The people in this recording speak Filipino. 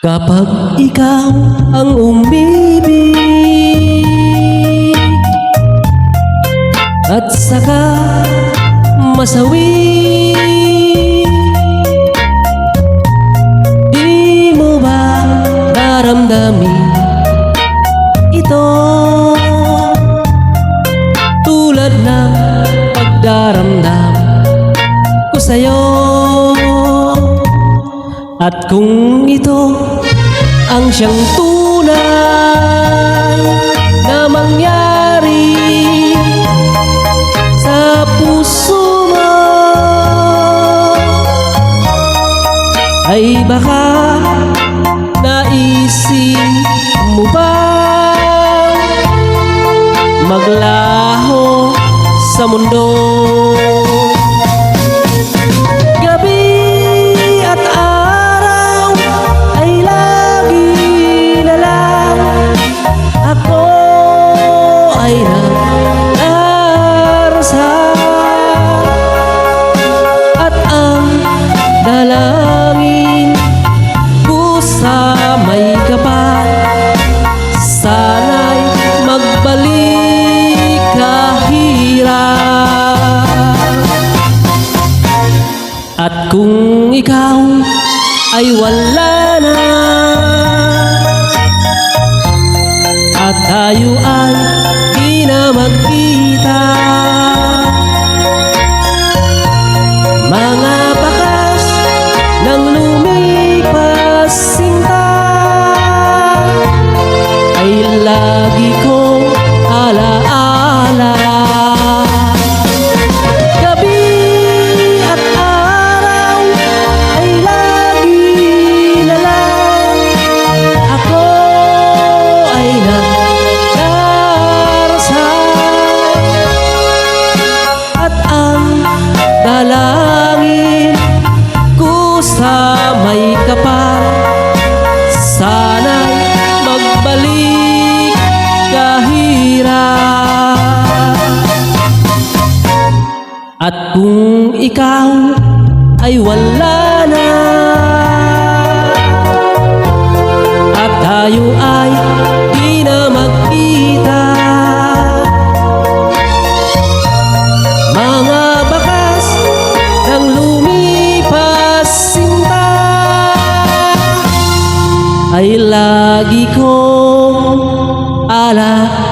Kapag ikaw ang umibig at saka masawi, di mo ba naramdamin ito? Tulad ng pagdaramdam ko sa'yo. At kung ito ang siyang tunay na mangyari sa puso mo, ay baka naisip mo ba maglaho sa mundo? Dalangin ko sa may kapal, sana'y magbalik kahirap. At kung ikaw ay wala na at tayo ay di na magkita, mga bakas ng lumipas sinta ay lagi kong alaala. Gabi at araw ay lagi na lang ako ay nagdarasal, at ang dalangin ko sa may kapal, sana'y magbalik kahirap. At kung ikaw ay wala na at tayo ay di na magkita, mga bakas ng lumipas sinta ay lagi kong alaala.